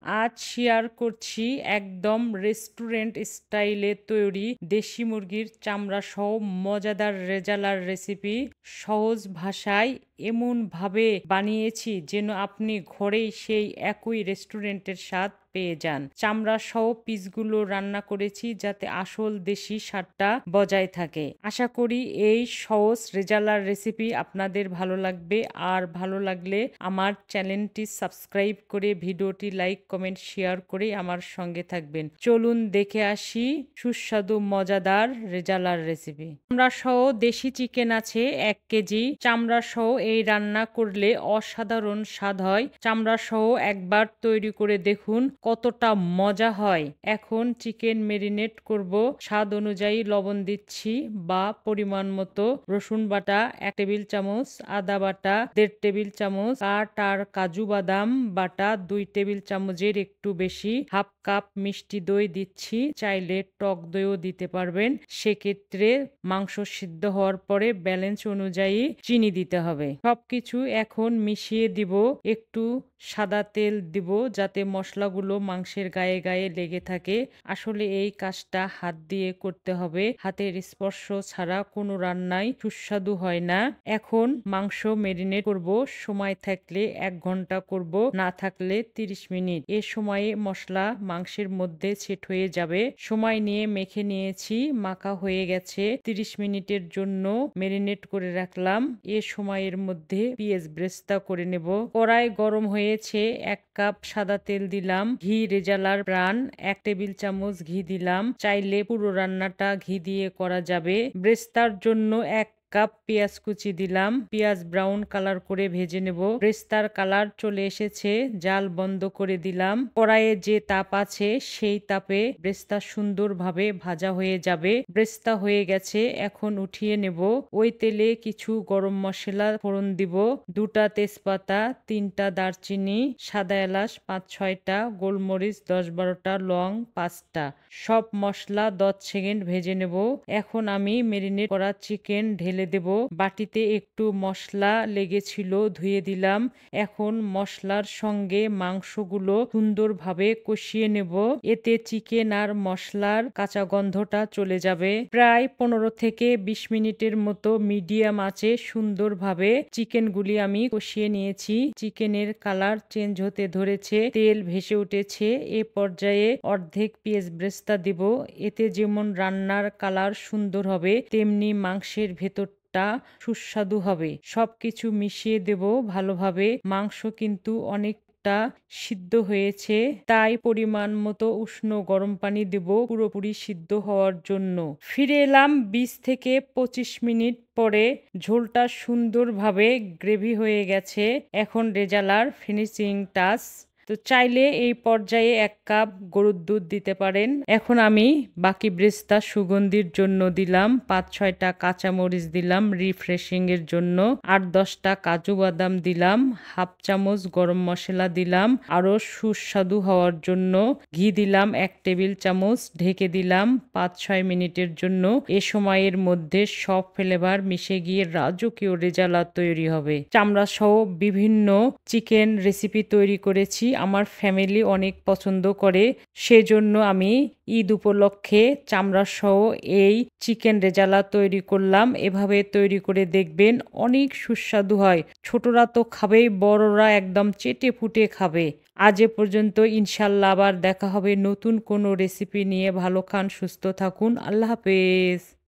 আজ শেয়ার করছি একদম রেস্টুরেন্ট স্টাইলে তৈরি দেশি মুরগির চামড়া সহ মজাদার রেজালার রেসিপি। সহজ ভাষায় এমনভাবে বানিয়েছি যেন আপনি ঘরেই সেই একই রেস্টুরেন্টের স্বাদ পেয়ে যান। চামড়া সহ পিসগুলো রান্না করেছি যাতে আসল দেশি স্বাদটা বজায় থাকে। আশা করি এই সহজ রেজালার রেসিপি আপনাদের ভালো লাগবে, আর ভালো লাগলে আমার চ্যানেলটি সাবস্ক্রাইব করে ভিডিওটি লাইক কমেন্ট শেয়ার করে আমার সঙ্গে থাকবেন। চলুন দেখে আসি সুস্বাদু মজাদার রেজালার রেসিপি। চামড়া সহ দেশি চিকেন আছে 1 কেজি। চামড়া সহ এই রান্না করলে অসাধারণ স্বাদ হয়। চামড়া সহ একবার তৈরি করে দেখুন কতটা মজা হয়। এখন চিকেন মেরিনেট করব। স্বাদ অনুযায়ী লবণ দিচ্ছি বা পরিমাণ মতো। রসুন বাটা 1 টেবিল চামচ, আদা বাটা 1.5 টেবিল চামচ, আর কাজু বাদাম বাটা 2 টেবিল চামচের একটু বেশি। হাফ কাপ মিষ্টি দই দিচ্ছি, চাইলে টক দইও দিতে পারবেন। সেক্ষেত্রে মাংস সিদ্ধ হওয়ার পরে ব্যালেন্স অনুযায়ী চিনি দিতে হবে। সবকিছু এখন মিশিয়ে দিব। একটু সাদা তেল দিব যাতে মশলাগুলো মাংসের গায়ে গায়ে লেগে থাকে। আসলে এই কাজটা হাত দিয়ে করতে হবে। হাতের স্পর্শ ছাড়া কোনো রান্নাই সুস্বাদু হয় না। এখন মাংস মেরিনেট করব। সময় থাকলে 1 ঘন্টা করব, না থাকলে 30 মিনিট। এ সময়ে মশলা মাংসের মধ্যে সেট হয়ে যাবে। সময় নিয়ে মেখে নিয়েছি, মাখা হয়ে গেছে। 30 মিনিটের জন্য মেরিনেট করে রাখলাম। এ সময়ের মধ্যে পেঁয়াজ ব্রেস্তা করে নেব। কড়াই গরম হয়েছে, 1 কাপ সাদা তেল দিলাম। ঘি রেজালার ব্রান 1 টেবিল চামচ ঘি দিলাম। চাইলে পুরো রান্নাটা ঘি দিয়ে করা যাবে। ব্রেস্তার জন্য 1 কাপ পেঁয়াজ কুচি দিলাম। পেঁয়াজ ব্রাউন কালার করে ভেজে নেব। ব্রেস্তার কালার চলে এসেছে, জাল বন্ধ করে দিলাম। কড়াইয়ে যে তাপ আছে সেই তাপে ব্রেস্তা সুন্দরভাবে ভাজা হয়ে যাবে। ব্রেস্তা হয়ে গেছে, এখন উঠিয়ে নেব। ওই তেলে কিছু গরম মশলা ফোড়ন দিব। 2টা তেজপাতা, 3টা দারচিনি, সাদা এলাচ 5-6টা, গোলমরিচ 10-12টা, লং 5টা। সব মশলা 10 সেকেন্ড ভেজে নেব। এখন আমি মেরিনেট করা চিকেন ঢেলে দেব। বাটিতে একটু মশলা লেগেছিল, ধুয়ে দিলাম। এখন মশলার সঙ্গে মাংসগুলো সুন্দরভাবে কষিয়ে নেব। এতে চিকেন আর মশলার কাঁচা গন্ধটা চলে যাবে। প্রায় 15 থেকে 20 মিনিটের মতো মিডিয়াম আঁচে সুন্দরভাবে চিকেনগুলি আমি কষিয়ে নিয়েছি। চিকেনের কালার চেঞ্জ হতে ধরেছে, তেল ভেসে উঠেছে। এ পর্যায়ে অর্ধেক পেঁয়াজ ব্রেস্তা দিব। এতে যেমন রান্নার কালার সুন্দর হবে, তেমনি মাংসের ভেতরটা সুস্বাদু হবে। সবকিছু মিশিয়ে দেব ভালোভাবে। মাংস কিন্তু অনেকটা সিদ্ধ হয়েছে, তাই পরিমাণ মতো উষ্ণ গরম পানি দেব পুরোপুরি সিদ্ধ হওয়ার জন্য। ফিরে এলাম 20 থেকে 25 মিনিট পরে। ঝোলটা সুন্দরভাবে গ্রেভি হয়ে গেছে। এখন রেজালার ফিনিশিং টাচ। তো চাইলে এই পর্যায়ে 1 কাপ গরুর দুধ দিতে পারেন। এখন আমি বাকি ব্রেস্তা সুগন্ধির জন্য দিলাম। 5-6টা কাঁচামরিচ দিলাম রিফ্রেশিং এর জন্য। 8-10টা কাজু বাদাম দিলাম। হাফ চামচ গরম মশলা দিলাম আরো সুস্বাদু হওয়ার জন্য। ঘি দিলাম 1 টেবিল চামচ। ঢেকে দিলাম 5-6 মিনিটের জন্য। এ সময়ের মধ্যে সব ফ্লেভার মিশে গিয়ে রাজকীয় রেজালা তৈরি হবে। চামড়া সহ বিভিন্ন চিকেন রেসিপি তৈরি করেছি, আমার ফ্যামিলি অনেক পছন্দ করে। সেজন্য আমি ঈদ উপলক্ষে চামড়া সহ এই চিকেন রেজালা তৈরি করলাম। এভাবে তৈরি করে দেখবেন, অনেক সুস্বাদু হয়। ছোটরা তো খাবেই, বড়রা একদম চেটে ফুটে খাবে। আজ এ পর্যন্ত, ইনশাল্লাহ আবার দেখা হবে নতুন কোনো রেসিপি নিয়ে। ভালো খান, সুস্থ থাকুন, আল্লাহ হাফেজ।